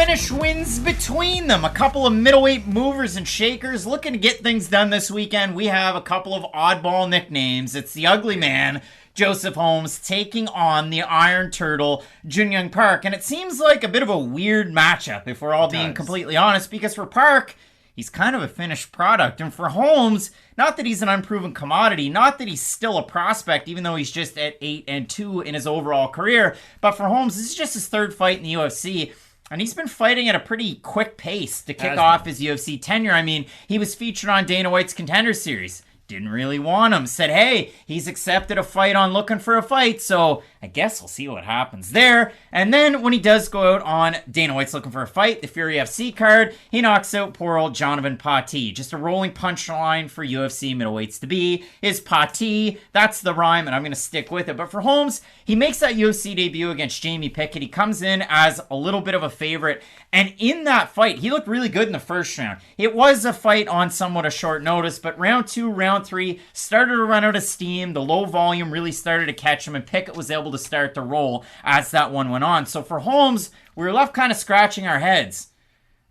finish wins between them. A couple of middleweight movers and shakers looking to get things done this weekend. We have a couple of oddball nicknames. It's the Ugly Man, Joseph Holmes, taking on the Iron Turtle, Jun Young Park. And it seems like a bit of a weird matchup, if we're all being completely honest, because for Park, he's kind of a finished product. And for Holmes, not that he's an unproven commodity, not that he's still a prospect, even though he's just at 8-2 in his overall career. But for Holmes, this is just his third fight in the UFC. And he's been fighting at a pretty quick pace to kick off his UFC tenure. I mean, he was featured on Dana White's Contender Series. Didn't really want him. Said, hey, he's accepted a fight on Looking for a Fight, so I guess we'll see what happens there. And then when he does go out on Dana White's Looking for a Fight, the Fury FC card, he knocks out poor old Jonathan Pati. Just a rolling punchline for UFC middleweights to be is Pati. That's the rhyme, and I'm going to stick with it. But for Holmes, he makes that UFC debut against Jamie Pickett. He comes in as a little bit of a favorite, and in that fight, he looked really good in the first round. It was a fight on somewhat a short notice, but round 2, round 3 started to run out of steam. The low volume really started to catch him, and Pickett was able to start to roll as that one went on. So for Holmes, we were left kind of scratching our heads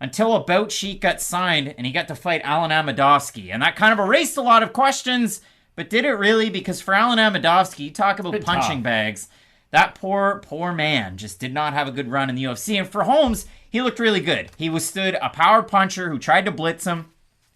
until a bout sheet got signed and he got to fight Alan Amedovski. And that kind of erased a lot of questions, but did it really? Because for Alan Amedovski, you talk about punching bags. That poor man just did not have a good run in the UFC. And for Holmes, he looked really good. He withstood a power puncher who tried to blitz him.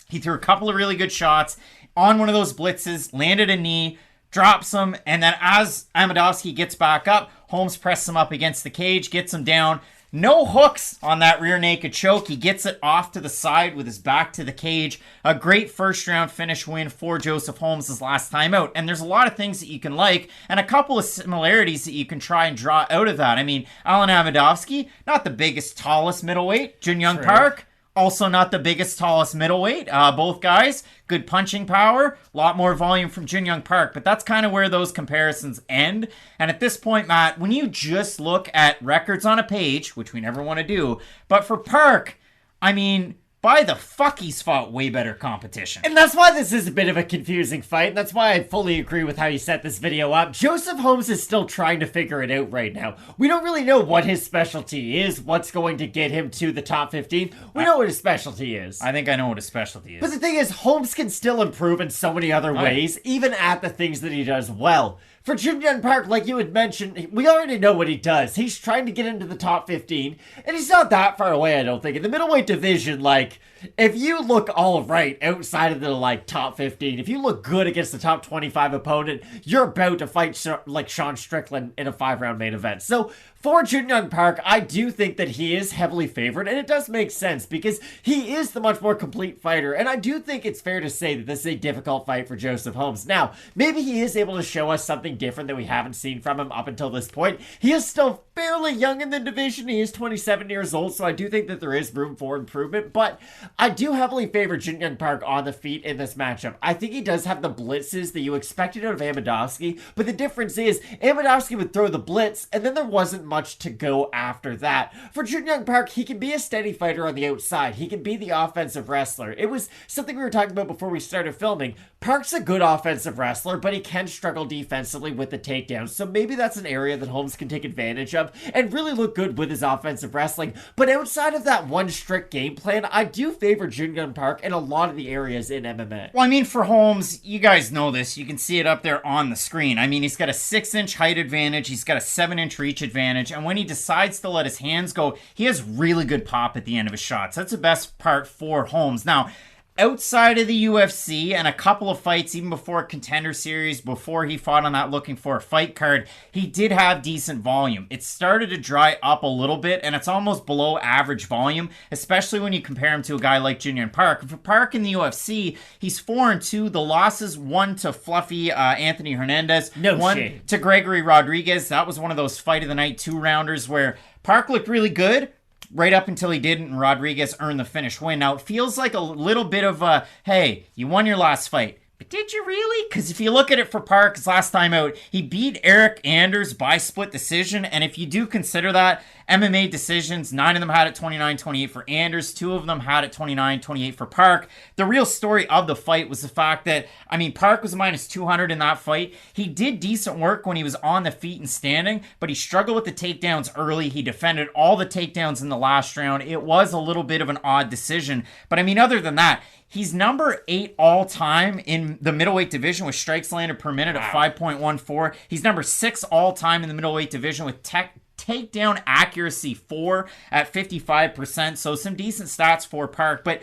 He threw a couple of really good shots on one of those blitzes, landed a knee, drops him, and then as Amedovski gets back up, Holmes presses him up against the cage, gets him down. No hooks on that rear naked choke. He gets it off to the side with his back to the cage. A great first round finish win for Joseph Holmes his last time out. And there's a lot of things that you can like and a couple of similarities that you can try and draw out of that. I mean, Alan Amedovski, not the biggest, tallest middleweight. Jun Young Park, also not the biggest, tallest middleweight. Both guys, good punching power, a lot more volume from Jun Young Park, but that's kind of where those comparisons end. And at this point, Matt, when you just look at records on a page, which we never want to do, but for Park, I mean, by the fuck, he's fought way better competition. And that's why this is a bit of a confusing fight, and that's why I fully agree with how you set this video up. Joseph Holmes is still trying to figure it out right now. We don't really know what his specialty is, what's going to get him to the top 15. We know what his specialty is. I think I know what his specialty is. But the thing is, Holmes can still improve in so many other ways, even at the things that he does well. For Jun Young Park, like you had mentioned, we already know what he does. He's trying to get into the top 15, and he's not that far away, I don't think. In the middleweight division, like, if you look all right outside of the, like, top 15, if you look good against the top 25 opponent, you're about to fight, like, Sean Strickland in a 5-round main event. So, for Jun Young Park, I do think that he is heavily favored, and it does make sense because he is the much more complete fighter, and I do think it's fair to say that this is a difficult fight for Joseph Holmes. Now, maybe he is able to show us something different that we haven't seen from him up until this point. He is still fairly young in the division. He is 27 years old, so I do think that there is room for improvement, but I do heavily favor Jun Young Park on the feet in this matchup. I think he does have the blitzes that you expected out of Amedovski, but the difference is Amedovski would throw the blitz, and then there wasn't much to go after that. For Jun Young Park, he can be a steady fighter on the outside. He can be the offensive wrestler. It was something we were talking about before we started filming. Park's a good offensive wrestler, but he can struggle defensively with the takedowns, so maybe that's an area that Holmes can take advantage of and really look good with his offensive wrestling. But outside of that one strict game plan, I do favor Jun Young Park in a lot of the areas in MMA. Well, I mean, for Holmes, you guys know this. You can see it up there on the screen. I mean, he's got a 6-inch height advantage. He's got a 7-inch reach advantage. And when he decides to let his hands go, he has really good pop at the end of his shots. That's the best part for Holmes. Now, outside of the UFC and a couple of fights, even before Contender Series, before he fought on that Looking for a Fight card, he did have decent volume. It started to dry up a little bit, and it's almost below average volume, especially when you compare him to a guy like Jun Young Park. For Park in the UFC, he's 4-2. The losses, one to fluffy Anthony Hernandez, one to Gregory Rodriguez. That was one of those fight of the night 2-rounders where Park looked really good right up until he didn't, and Rodriguez earned the finish win. Now, it feels like a little bit of a, hey, you won your last fight. But did you really? Because if you look at it for Park, his last time out, he beat Eric Anders by split decision. And if you do consider that, MMA decisions, 9 of them had it 29-28 for Anders, 2 of them had it 29-28 for Park. The real story of the fight was the fact that, Park was minus 200 in that fight. He did decent work when he was on the feet and standing, but he struggled with the takedowns early. He defended all the takedowns in the last round. It was a little bit of an odd decision. But other than that, he's number 8 all-time in the middleweight division with strikes landed per minute at 5.14. He's number 6 all-time in the middleweight division with takedown accuracy 4 at 55%. So some decent stats for Park. But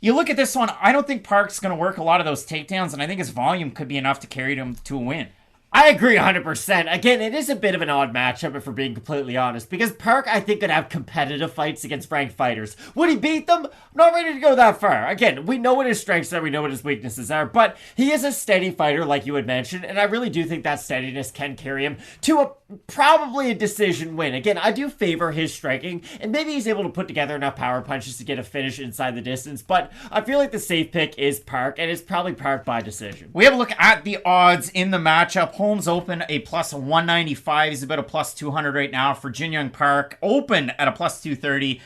you look at this one, I don't think Park's going to work a lot of those takedowns, and I think his volume could be enough to carry him to a win. I agree 100%. Again, it is a bit of an odd matchup, if we're being completely honest, because Park, I think, could have competitive fights against ranked fighters. Would he beat them? I'm not ready to go that far. Again, we know what his strengths are, we know what his weaknesses are, but he is a steady fighter, like you had mentioned, and I really do think that steadiness can carry him to probably a decision win. Again, I do favor his striking, and maybe he's able to put together enough power punches to get a finish inside the distance, but I feel like the safe pick is Park, and it's probably Park by decision. We have a look at the odds in the matchup. Holmes open a plus 195. He's about a plus 200 right now. For Jin Young Park, open at a plus 230.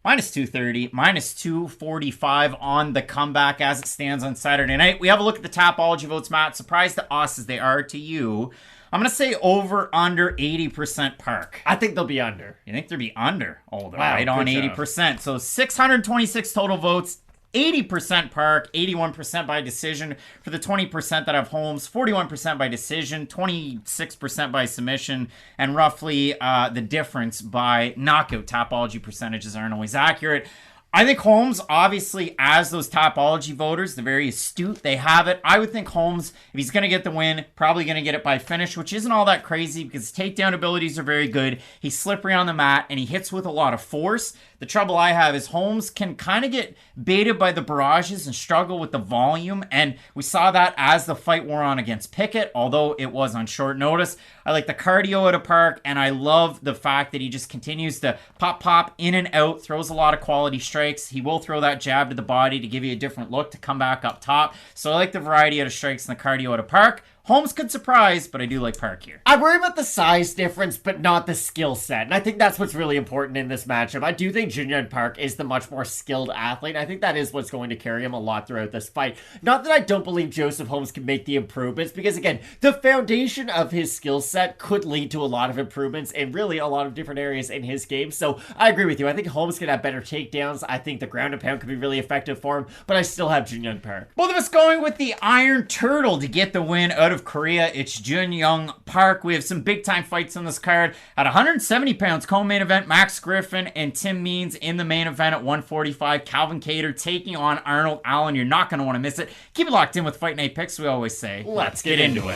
Minus 230, minus 245 on the comeback as it stands on Saturday night. We have a look at the Tapology votes, Matt. Surprised to us as they are to you. I'm going to say over under 80% Park. I think they'll be under. You think they'll be under? Oh, they're wow, right on 80%. So 626 total votes. 80% Park, 81% by decision. For the 20% that have Holmes, 41% by decision, 26% by submission, and roughly the difference by knockout. Tapology percentages aren't always accurate. I think Holmes, obviously, as those Tapology voters, they're very astute. They have it. I would think Holmes, if he's going to get the win, probably going to get it by finish, which isn't all that crazy because his takedown abilities are very good. He's slippery on the mat, and he hits with a lot of force. The trouble I have is Holmes can kind of get baited by the barrages and struggle with the volume, and we saw that as the fight wore on against Pickett, although it was on short notice. I like the cardio out of Park, and I love the fact that he just continues to pop in and out, throws a lot of quality strikes. He will throw that jab to the body to give you a different look to come back up top. So I like the variety out of strikes and the cardio out of Park. Holmes could surprise, but I do like Park here. I worry about the size difference, but not the skill set. And I think that's what's really important in this matchup. I do think Jin Young Park is the much more skilled athlete. I think that is what's going to carry him a lot throughout this fight. Not that I don't believe Joseph Holmes can make the improvements, because again, the foundation of his skill set could lead to a lot of improvements in really a lot of different areas in his game. So I agree with you. I think Holmes can have better takedowns. I think the ground and pound could be really effective for him, but I still have Jin Young Park. Both of us going with the Iron Turtle to get the win out of Korea. It's Jin Young Park. We have some big time fights on this card. At 170 pounds, co-main event, Max Griffin and Tim Means in the main event at 145. Calvin Kattar taking on Arnold Allen. You're not going to want to miss it. Keep it locked in with Fight Night Picks, we always say. Let's get into it.